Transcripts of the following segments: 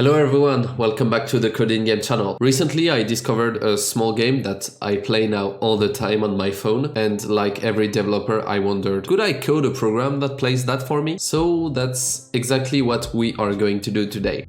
Hello everyone, welcome back to the Coding Game channel. Recently I discovered a small game that I play now all the time on my phone, and like every developer I wondered, could I code a program that plays that for me? So that's exactly what we are going to do today.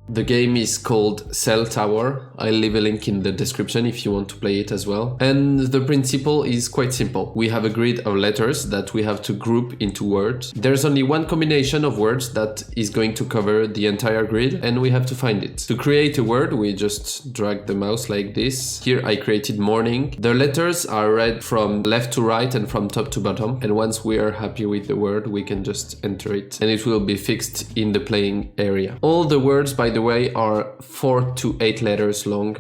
The game is called Cell Tower. I'll leave a link in the description if you want to play it as well. And the principle is quite simple. We have a grid of letters that we have to group into words. There's only one combination of words that is going to cover the entire grid, and we have to find it. To create a word, we just drag the mouse like this. Here I created morning. The letters are read from left to right and from top to bottom. And once we are happy with the word, we can just enter it and it will be fixed in the playing area. All the words, by the way, are 4 to 8 letters long.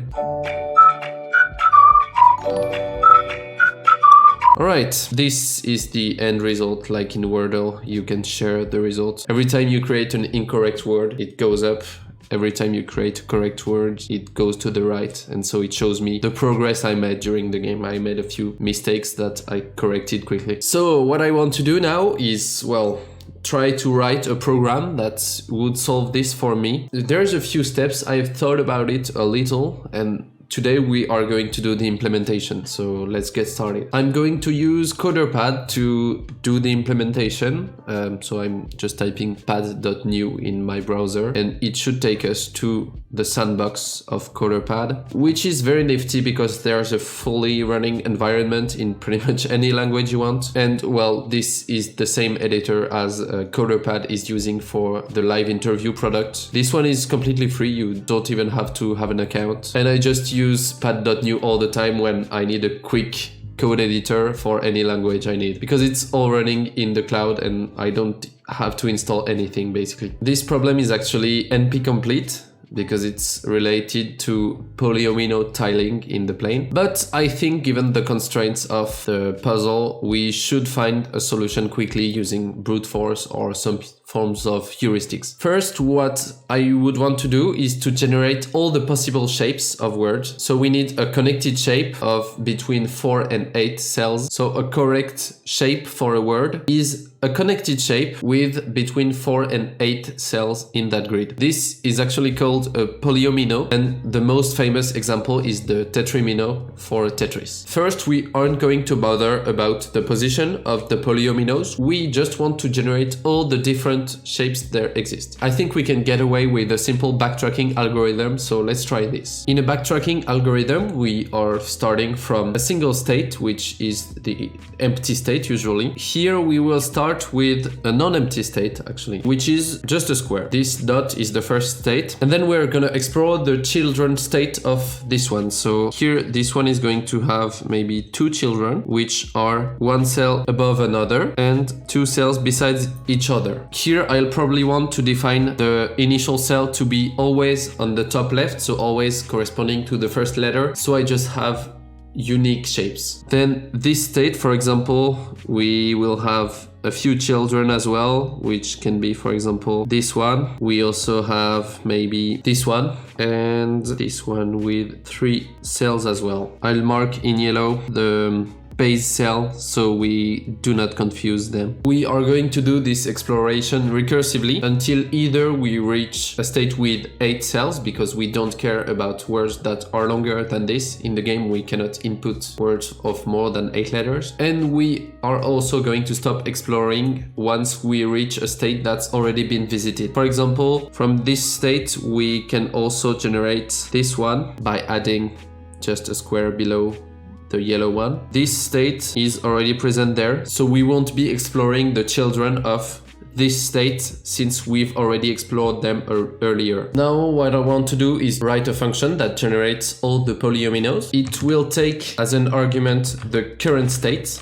Alright, this is the end result. Like in Wordle, you can share the results. Every time you create an incorrect word, it goes up. Every time you create a correct word, it goes to the right. And so it shows me the progress I made during the game. I made a few mistakes that I corrected quickly. So what I want to do now is, well, try to write a program that would solve this for me. There's a few steps. I've thought about it a little, and today we are going to do the implementation, so let's get started. I'm going to use CoderPad to do the implementation. So I'm just typing pad.new in my browser, and it should take us to the sandbox of CoderPad, which is very nifty because there's a fully running environment in pretty much any language you want. And well, this is the same editor as CoderPad is using for the live interview product. This one is completely free. You don't even have to have an account. And I just use pad.new all the time when I need a quick code editor for any language I need, because it's all running in the cloud and I don't have to install anything basically. This problem is actually NP complete because it's related to polyomino tiling in the plane. But I think given the constraints of the puzzle, we should find a solution quickly using brute force or some forms of heuristics. First, what I would want to do is to generate all the possible shapes of words. So we need a connected shape of between 4 and 8 cells. So a correct shape for a word is a connected shape with between 4 and 8 cells in that grid. This is actually called a polyomino, and the most famous example is the tetrimino for Tetris. First, we aren't going to bother about the position of the polyominoes. We just want to generate all the different shapes there exist. I think we can get away with a simple backtracking algorithm, so let's try this. In a backtracking algorithm, we are starting from a single state, which is the empty state usually. Here we will start with a non-empty state actually, which is just a square. This dot is the first state, and then we're gonna explore the children state of this one. So here this one is going to have maybe 2 children, which are 1 cell above another and 2 cells besides each other. Here I'll probably want to define the initial cell to be always on the top left, so always corresponding to the first letter, so I just have unique shapes. Then this state, for example, we will have a few children as well, which can be, for example, this one. We also have maybe this one and this one with 3 cells as well. I'll mark in yellow the base cell so we do not confuse them. We are going to do this exploration recursively until either we reach a state with 8 cells, because we don't care about words that are longer than this. In the game we cannot input words of more than 8 letters, and we are also going to stop exploring once we reach a state that's already been visited. For example, from this state we can also generate this one by adding just a square below the yellow one. This state is already present there, so we won't be exploring the children of this state since we've already explored them earlier. Now what I want to do is write a function that generates all the polyominoes. It will take as an argument the current state,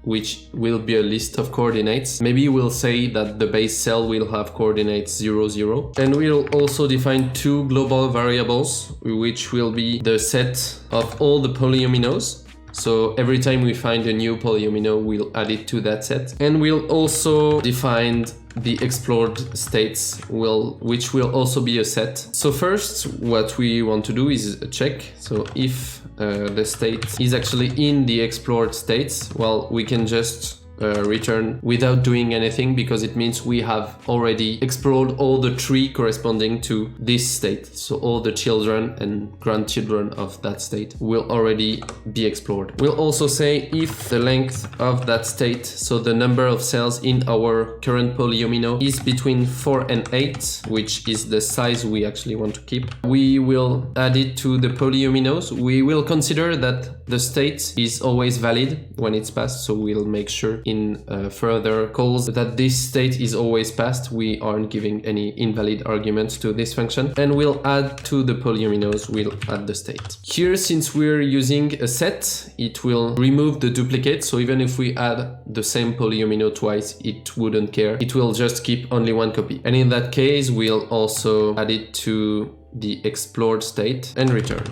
which will be a list of coordinates. Maybe we'll say that the base cell will have coordinates 0, 0. And we'll also define 2 global variables, which will be the set of all the polyominoes. So every time we find a new polyomino, we'll add it to that set. And we'll also define the explored states, which will also be a set. So first, what we want to do is a check. So if the state is actually in the explored states, well, we can just return without doing anything, because it means we have already explored all the tree corresponding to this state. So all the children and grandchildren of that state will already be explored. We'll also say if the length of that state, so the number of cells in our current polyomino, is between 4 and 8, which is the size we actually want to keep, we will add it to the polyominoes. We will consider that the state is always valid when it's passed, so we'll make sure in further calls that this state is always passed. We aren't giving any invalid arguments to this function, and we'll add to the polyominoes, we'll add the state. Here, since we're using a set, it will remove the duplicate, so even if we add the same polyomino twice, it wouldn't care. It will just keep only one copy. And in that case, we'll also add it to the explored state and return.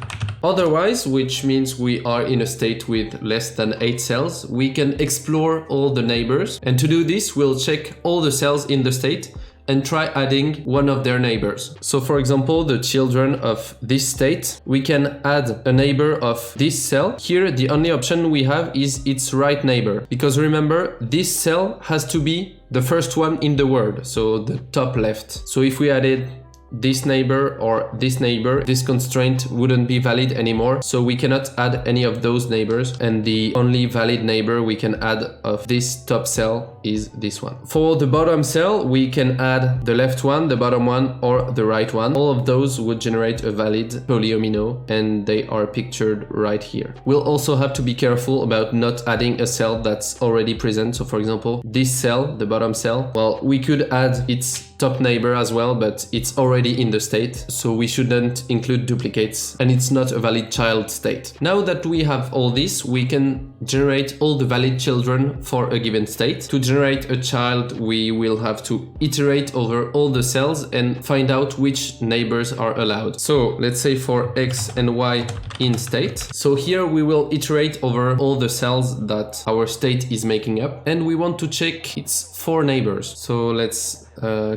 Otherwise, which means we are in a state with less than 8 cells, we can explore all the neighbors. And to do this, we'll check all the cells in the state and try adding one of their neighbors. So for example, the children of this state, we can add a neighbor of this cell. Here, the only option we have is its right neighbor, because remember, this cell has to be the first one in the word, so the top left. So if we added this neighbor or this neighbor, this constraint wouldn't be valid anymore, so we cannot add any of those neighbors, and the only valid neighbor we can add of this top cell is this one. For the bottom cell, we can add the left one, the bottom one, or the right one. All of those would generate a valid polyomino, and they are pictured right here. We'll also have to be careful about not adding a cell that's already present. So for example, this cell, the bottom cell, well, we could add its top neighbor as well, but it's already in the state, so we shouldn't include duplicates, and it's not a valid child state. Now that we have all this, we can generate all the valid children for a given state. To generate a child, we will have to iterate over all the cells and find out which neighbors are allowed. So let's say for x and y in state. So here we will iterate over all the cells that our state is making up, and we want to check its 4 neighbors. So let's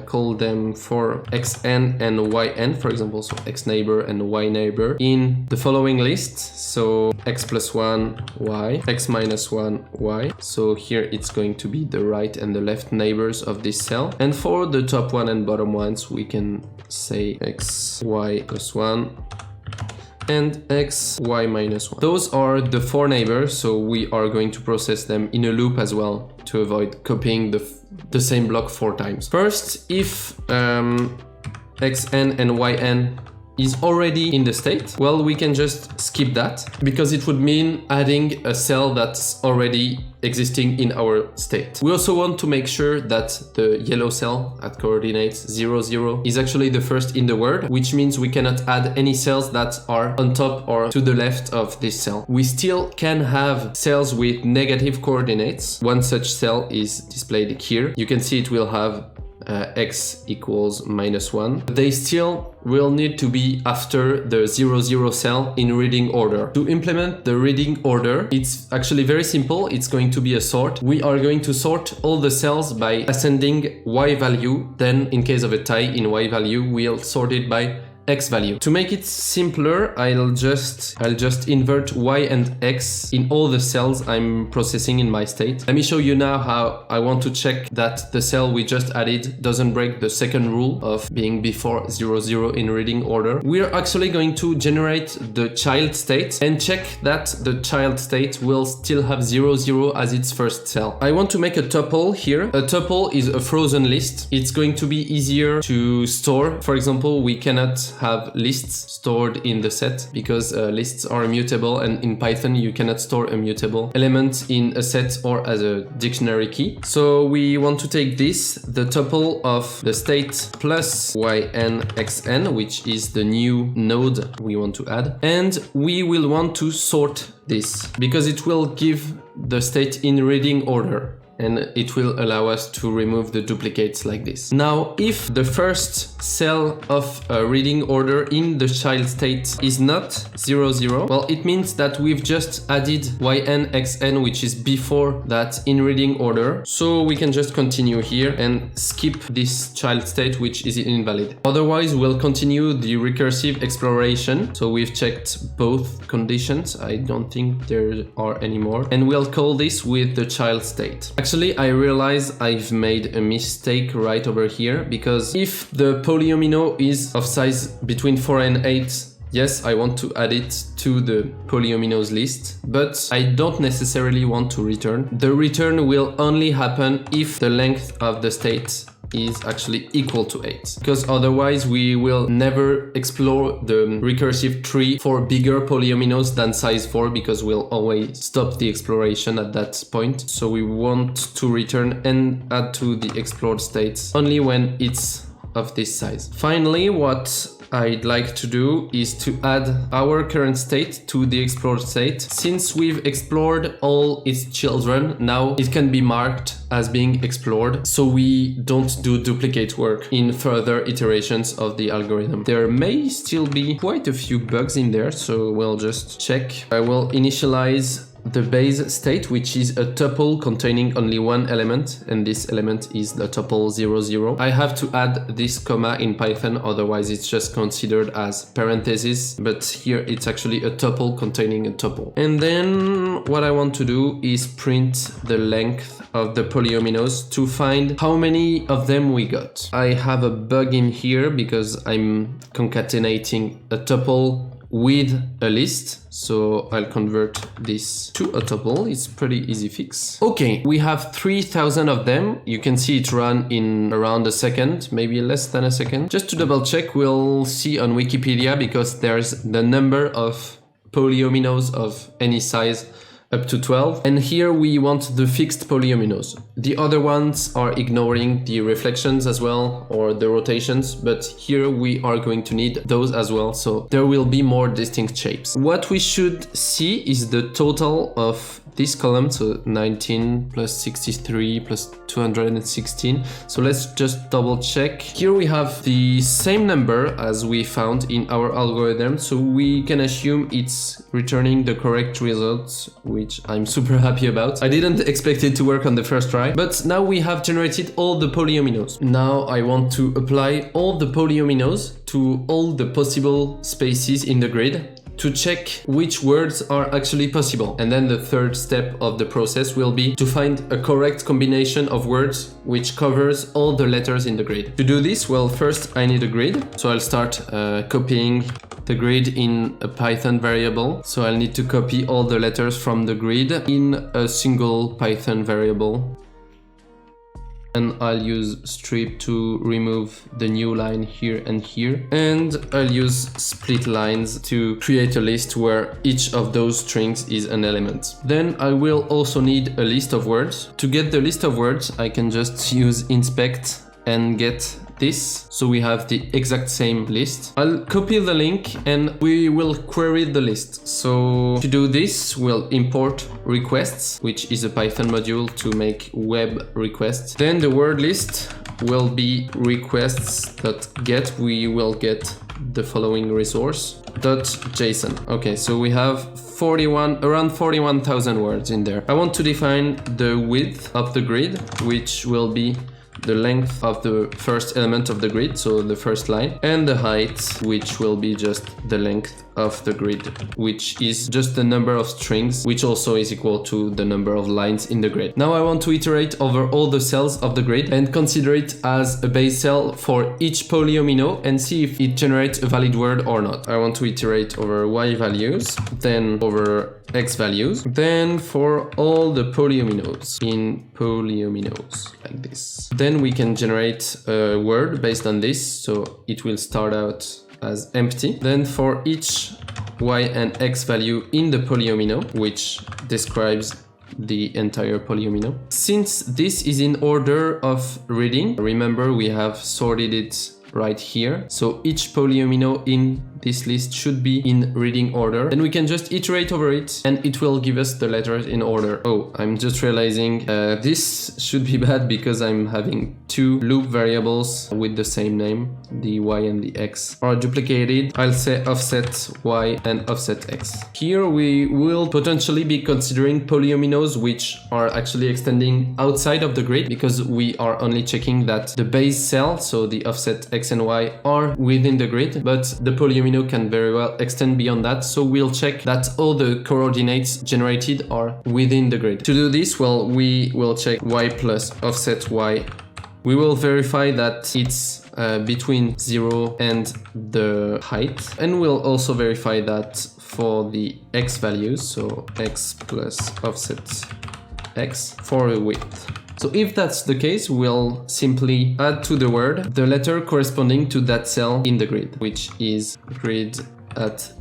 call them for xn and yn, for example, so x neighbor and y neighbor in the following list. So x plus 1 y, x minus 1 y. So here it's going to be the right and the left neighbors of this cell. And for the top one and bottom ones, we can say x y plus 1 and x y minus 1. Those are the 4 neighbors, so we are going to process them in a loop as well to avoid copying the same block 4 times. First, if xn and yn is already in the state, well, we can just skip that, because it would mean adding a cell that's already existing in our state. We also want to make sure that the yellow cell at coordinates 0, 0 is actually the first in the word, which means we cannot add any cells that are on top or to the left of this cell. We still can have cells with negative coordinates. One such cell is displayed here. You can see it will have x equals -1. They still will need to be after the 0, 0 cell in reading order. To implement the reading order, it's actually very simple. It's going to be a sort. We are going to sort all the cells by ascending y value. Then in case of a tie in y value, we'll sort it by x value. To make it simpler, I'll just invert y and x in all the cells I'm processing in my state. Let me show you now how I want to check that the cell we just added doesn't break the second rule of being before 0, 0 in reading order. We're actually going to generate the child state and check that the child state will still have 0, 0 as its first cell. I want to make a tuple here. A tuple is a frozen list. It's going to be easier to store. For example, we cannot have lists stored in the set because lists are immutable, and in Python you cannot store a mutable element in a set or as a dictionary key. So we want to take this, the tuple of the state plus yn xn, which is the new node we want to add, and we will want to sort this because it will give the state in reading order, and it will allow us to remove the duplicates like this. Now, if the first cell of a reading order in the child state is not 0, 0, well, it means that we've just added yn xn, which is before that in reading order. So we can just continue here and skip this child state, which is invalid. Otherwise, we'll continue the recursive exploration. So we've checked both conditions. I don't think there are any more. And we'll call this with the child state. Actually, I realize I've made a mistake right over here, because if the polyomino is of size between 4 and 8, yes, I want to add it to the polyominoes list, but I don't necessarily want to return. The return will only happen if the length of the state is actually equal to 8, because otherwise we will never explore the recursive tree for bigger polyominoes than size 4, because we'll always stop the exploration at that point. So we want to return and add to the explored states only when it's of this size. Finally, what I'd like to do is to add our current state to the explored state. Since we've explored all its children, now it can be marked as being explored, so we don't do duplicate work in further iterations of the algorithm. There may still be quite a few bugs in there, so we'll just check. I will initialize the base state, which is a tuple containing only one element, and this element is the tuple 0, 0. I have to add this comma in Python, otherwise it's just considered as parentheses, but here it's actually a tuple containing a tuple. And then what I want to do is print the length of the polyominoes to find how many of them we got. I have a bug in here because I'm concatenating a tuple with a list, so I'll convert this to a tuple. It's pretty easy fix. Okay, we have 3,000 of them. You can see it run in around a second, maybe less than a second. Just to double check, we'll see on Wikipedia, because there's the number of polyominoes of any size up to 12, and here we want the fixed polyominoes. The other ones are ignoring the reflections as well, or the rotations, but here we are going to need those as well, so there will be more distinct shapes. What we should see is the total of this column, so 19 plus 63 plus 216. So let's just double check. Here we have the same number as we found in our algorithm, so we can assume it's returning the correct results, which I'm super happy about. I didn't expect it to work on the first try, but now we have generated all the polyominoes. Now I want to apply all the polyominoes to all the possible spaces in the grid to check which words are actually possible. And then the third step of the process will be to find a correct combination of words which covers all the letters in the grid. To do this, well, first I need a grid. So I'll start copying the grid in a Python variable. So I'll need to copy all the letters from the grid in a single Python variable. And I'll use strip to remove the new line here and here. And I'll use split lines to create a list where each of those strings is an element. Then I will also need a list of words. To get the list of words, I can just use inspect and get this, so we have the exact same list. I'll copy the link and we will query the list. So to do this, we'll import requests, which is a Python module to make web requests. Then the word list will be requests.get. We will get the following resource .json. Okay, so we have around 41,000 words in there. I want to define the width of the grid, which will be the length of the first element of the grid, so the first line, and the height, which will be just the length of the grid, which is just the number of strings, which also is equal to the number of lines in the grid. Now I want to iterate over all the cells of the grid and consider it as a base cell for each polyomino and see if it generates a valid word or not. I want to iterate over y values, then over x values, then for all the polyominoes in polyominoes, like this. Then we can generate a word based on this, so it will start out as empty. Then for each y and x value in the polyomino, which describes the entire polyomino. Since this is in order of reading, remember we have sorted it right here, so each polyomino in this list should be in reading order. Then we can just iterate over it and it will give us the letters in order. Oh, I'm just realizing this should be bad because I'm having two loop variables with the same name. The y and the x are duplicated. I'll say offset y and offset x. Here we will potentially be considering polyominoes which are actually extending outside of the grid, because we are only checking that the base cell, so the offset x and y, are within the grid, but the polyomino polyomino can very well extend beyond that, so we'll check that all the coordinates generated are within the grid. To do this, well, we will check y plus offset y. We will verify that it's between 0 and the height, and we'll also verify that for the x values, so x plus offset x for a width. So if that's the case, we'll simply add to the word the letter corresponding to that cell in the grid, which is grid at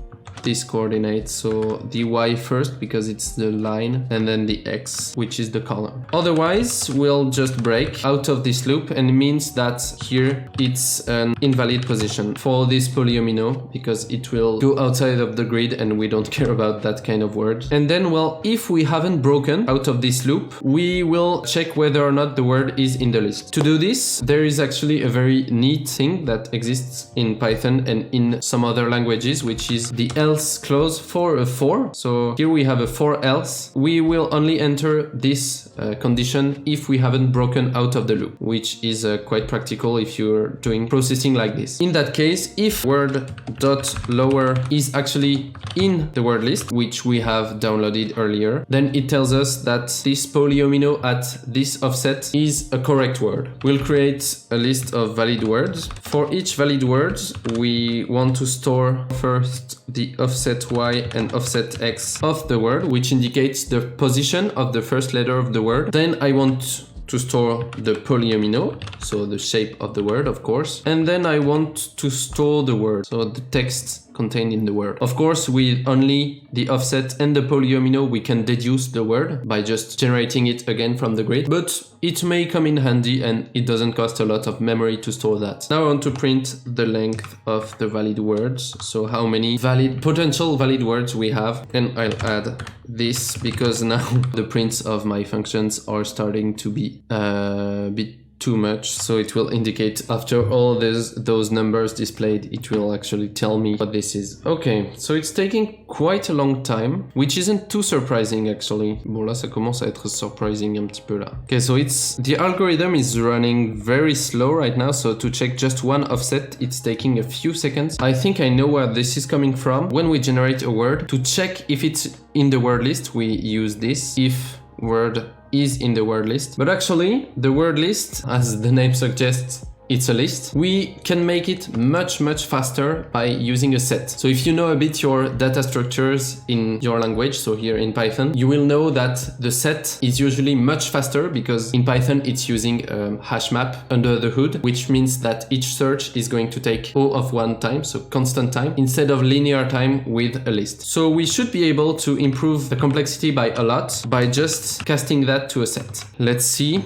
this coordinate, so the y first because it's the line, and then the x, which is the column. Otherwise, we'll just break out of this loop, and it means that here it's an invalid position for this polyomino because it will go outside of the grid and we don't care about that kind of word. And then, well, if we haven't broken out of this loop, we will check whether or not the word is in the list. To do this, there is actually a very neat thing that exists in Python and in some other languages, which is the else clause for a for. So here we have a for else. We will only enter this condition if we haven't broken out of the loop, which is quite practical if you're doing processing like this. In that case, if word dot lower is actually in the word list, which we have downloaded earlier, then it tells us that this polyomino at this offset is a correct word. We'll create a list of valid words. For each valid word, we want to store first the offset y and offset x of the word, which indicates the position of the first letter of the word. Then I want to store the polyomino, so the shape of the word, of course. And then I want to store the word, so the text contained in the word. Of course, with only the offset and the polyomino, we can deduce the word by just generating it again from the grid, but it may come in handy and it doesn't cost a lot of memory to store that. Now I want to print the length of the valid words, so how many potential valid words we have, and I'll add this because now the prints of my functions are starting to be a bit too much, so it will indicate after all those numbers displayed, it will actually tell me what this is. Okay, so it's taking quite a long time, which isn't too surprising actually. Bon là ça commence à être surprising un petit peu là. Okay, so the algorithm is running very slow right now, so to check just one offset it's taking a few seconds. I think I know where this is coming from. When we generate a word, to check if it's in the word list, we use this if word is in the word list. But actually, the word list, as the name suggests, it's a list. We can make it much faster by using a set. So if you know a bit your data structures in your language, so here in Python, you will know that the set is usually much faster because in Python it's using a hash map under the hood, which means that each search is going to take O of 1 time, so constant time, instead of linear time with a list. So we should be able to improve the complexity by a lot by just casting that to a set. Let's see.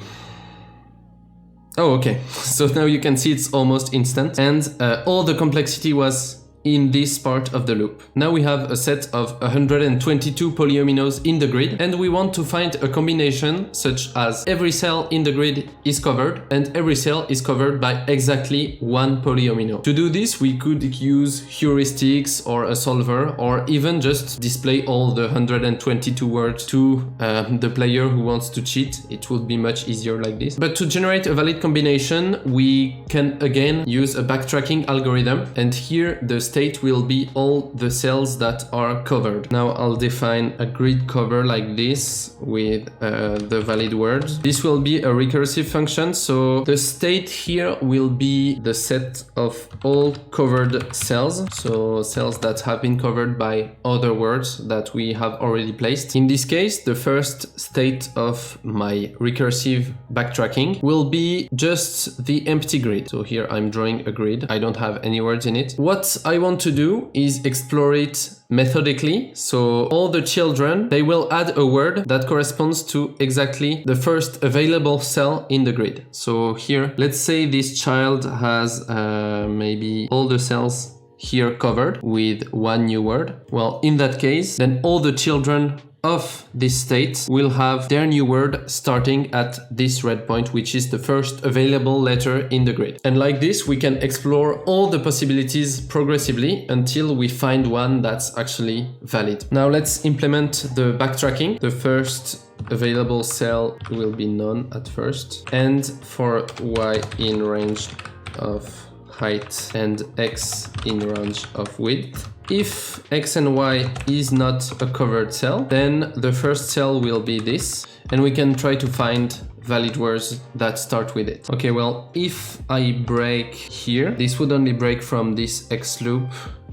Oh, okay. So now you can see it's almost instant, and all the complexity was in this part of the loop. Now we have a set of 122 polyominoes in the grid, and we want to find a combination such as every cell in the grid is covered and every cell is covered by exactly one polyomino. To do this, we could use heuristics or a solver, or even just display all the 122 words to the player who wants to cheat. It would be much easier like this. But to generate a valid combination, we can again use a backtracking algorithm, and here the state will be all the cells that are covered. Now I'll define a grid cover like this with the valid words. This will be a recursive function, so the state here will be the set of all covered cells, so cells that have been covered by other words that we have already placed. In this case, the first state of my recursive backtracking will be just the empty grid. So here I'm drawing a grid. I don't have any words in it. What I want to do is explore it methodically. So all the children, they will add a word that corresponds to exactly the first available cell in the grid. So here, let's say this child has maybe all the cells here covered with one new word. Well, in that case, then all the children of this state will have their new word starting at this red point, which is the first available letter in the grid. And like this, we can explore all the possibilities progressively until we find one that's actually valid. Now let's implement the backtracking. The first available cell will be none at first. And for y in range of height and x in range of width. If x and y is not a covered cell, then the first cell will be this, and we can try to find valid words that start with it. Okay, well, if I break here, this would only break from this x loop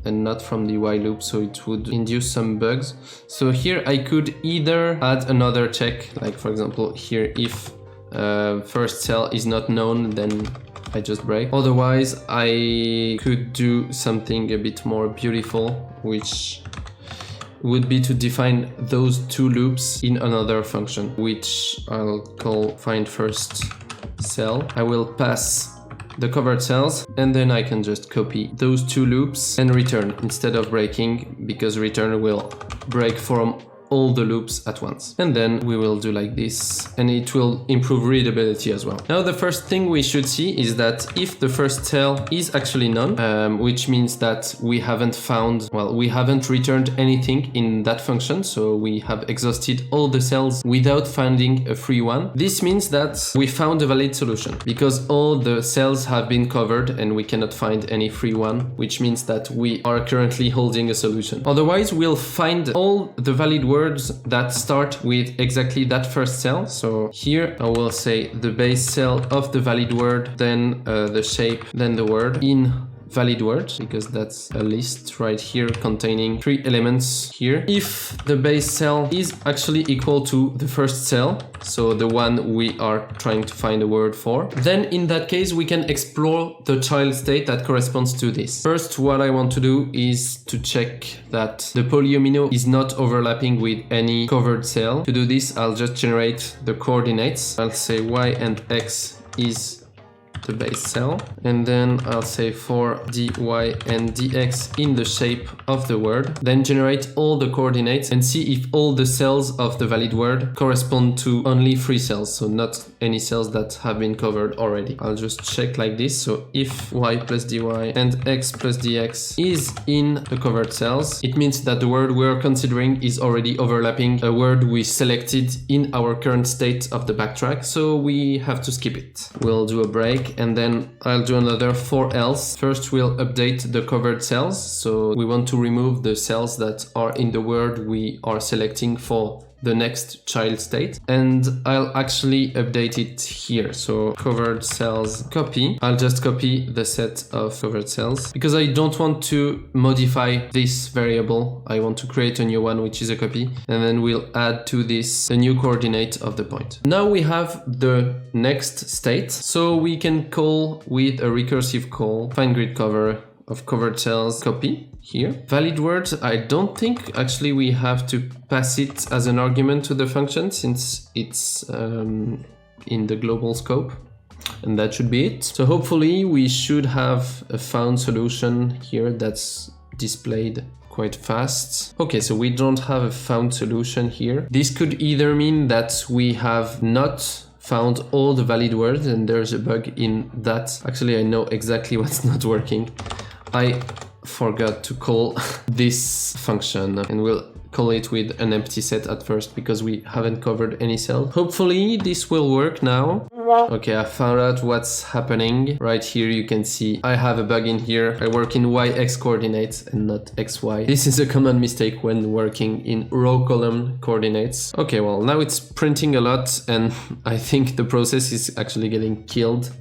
and not from the while loop, so it would induce some bugs. So here I could either add another check, like for example here, if first cell is not known, then I just break. Otherwise I could do something a bit more beautiful, which would be to define those two loops in another function, which I'll call find first cell. I will pass the covered cells, and then I can just copy those two loops and return instead of breaking, because return will break from all the loops at once. And then we will do like this, and it will improve readability as well. Now the first thing we should see is that if the first cell is actually none, which means that we haven't found, well, we haven't returned anything in that function, so we have exhausted all the cells without finding a free one. This means that we found a valid solution, because all the cells have been covered and we cannot find any free one, which means that we are currently holding a solution. Otherwise, we'll find all the valid words that start with exactly that first cell. So here I will say the base cell of the valid word, then the shape, then the word in valid words, because that's a list right here containing 3 elements here. If the base cell is actually equal to the first cell, so the one we are trying to find a word for, then in that case we can explore the child state that corresponds to this. First, what I want to do is to check that the polyomino is not overlapping with any covered cell. To do this, I'll just generate the coordinates. I'll say y and x is the base cell, and then I'll say for dy and dx in the shape of the word, then generate all the coordinates and see if all the cells of the valid word correspond to only 3 cells, so not any cells that have been covered already. I'll just check like this. So if y plus dy and x plus dx is in the covered cells, it means that the word we're considering is already overlapping a word we selected in our current state of the backtrack, so we have to skip it. We'll do a break, and then I'll do another for else. First we'll update the covered cells, so we want to remove the cells that are in the word we are selecting for the next child state, and I'll actually update it here. So covered cells copy, I'll just copy the set of covered cells because I don't want to modify this variable. I want to create a new one, which is a copy, and then we'll add to this the new coordinate of the point. Now we have the next state, so we can call with a recursive call find grid cover of covered cells copy here. Valid words, I don't think actually we have to pass it as an argument to the function, since it's in the global scope, and that should be it. So hopefully we should have a found solution here that's displayed quite fast. Okay, so we don't have a found solution here. This could either mean that we have not found all the valid words and there's a bug in that. Actually, I know exactly what's not working. I forgot to call this function, and we'll call it with an empty set at first because we haven't covered any cell. Hopefully this will work now. Okay, I found out what's happening. Right here you can see I have a bug in here. I work in y-x coordinates and not xy. This is a common mistake when working in row column coordinates. Okay, well now it's printing a lot, and I think the process is actually getting killed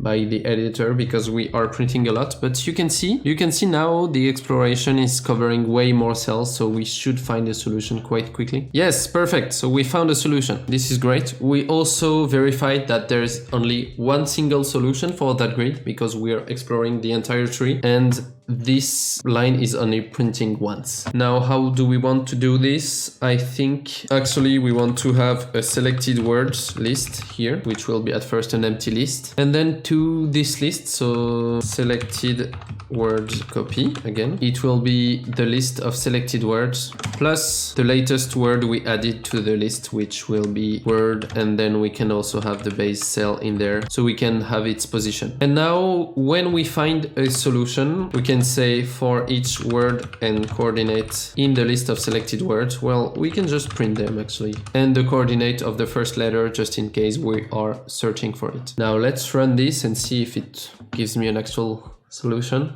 by the editor because we are printing a lot, but you can see now the exploration is covering way more cells, so we should find a solution quite quickly. Yes, perfect. So we found a solution. This is great. We also verified that there is only one single solution for that grid because we are exploring the entire tree, and this line is only printing once. Now, how do we want to do this? I think actually we want to have a selected words list here, which will be at first an empty list, and then to this list, so selected word copy again. It will be the list of selected words plus the latest word we added to the list, which will be word, and then we can also have the base cell in there so we can have its position. And now when we find a solution, we can say for each word and coordinate in the list of selected words, well, we can just print them actually, and the coordinate of the first letter just in case we are searching for it. Now let's run this and see if it gives me an actual solution.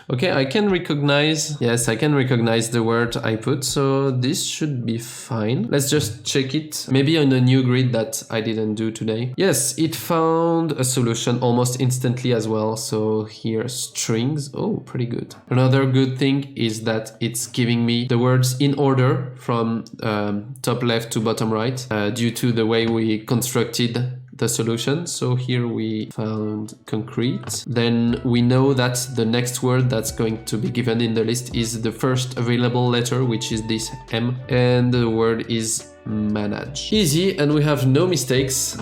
Okay, I can recognize, yes, I can recognize the word I put, so this should be fine. Let's just check it, maybe on a new grid that I didn't do today. Yes, it found a solution almost instantly as well, so here, strings, oh, pretty good. Another good thing is that it's giving me the words in order from top left to bottom right, due to the way we constructed the solution. So here we found concrete. Then we know that the next word that's going to be given in the list is the first available letter, which is this M, and the word is manage. Easy, and we have no mistakes.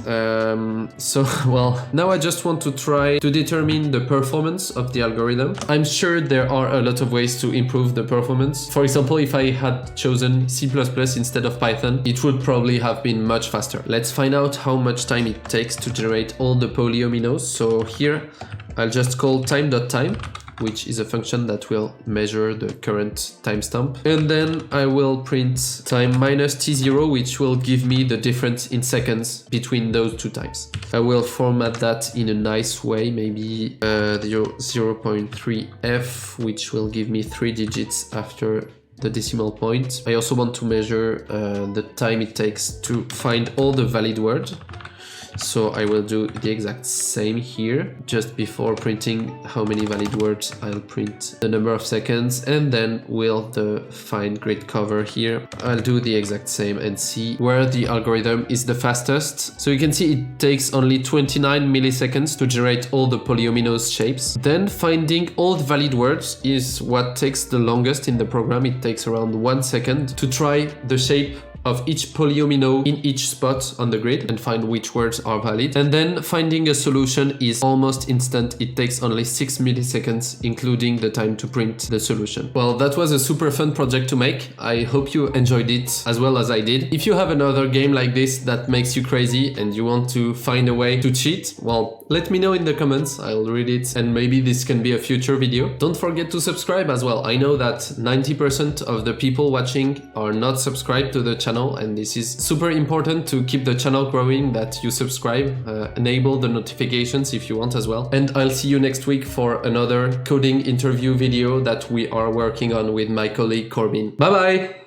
So, well, now I just want to try to determine the performance of the algorithm. I'm sure there are a lot of ways to improve the performance. For example, if I had chosen C++ instead of Python, it would probably have been much faster. Let's find out how much time it takes to generate all the polyominoes. So here, I'll just call time.time, which is a function that will measure the current timestamp. And then I will print time minus t0, which will give me the difference in seconds between those two times. I will format that in a nice way, maybe 0.3f, which will give me 3 digits after the decimal point. I also want to measure the time it takes to find all the valid words. So I will do the exact same here. Just before printing how many valid words, I'll print the number of seconds, and then with the find grid cover here, I'll do the exact same and see where the algorithm is the fastest. So you can see it takes only 29 milliseconds to generate all the polyominoes shapes. Then finding all the valid words is what takes the longest in the program. It takes around 1 second to try the shape of each polyomino in each spot on the grid and find which words are valid. And then finding a solution is almost instant. It takes only 6 milliseconds, including the time to print the solution. Well, that was a super fun project to make. I hope you enjoyed it as well as I did. If you have another game like this that makes you crazy and you want to find a way to cheat, well, let me know in the comments. I'll read it and maybe this can be a future video. Don't forget to subscribe as well. I know that 90% of the people watching are not subscribed to the channel, and this is super important to keep the channel growing, that you subscribe, enable the notifications if you want as well. And I'll see you next week for another coding interview video that we are working on with my colleague Corbin. Bye bye!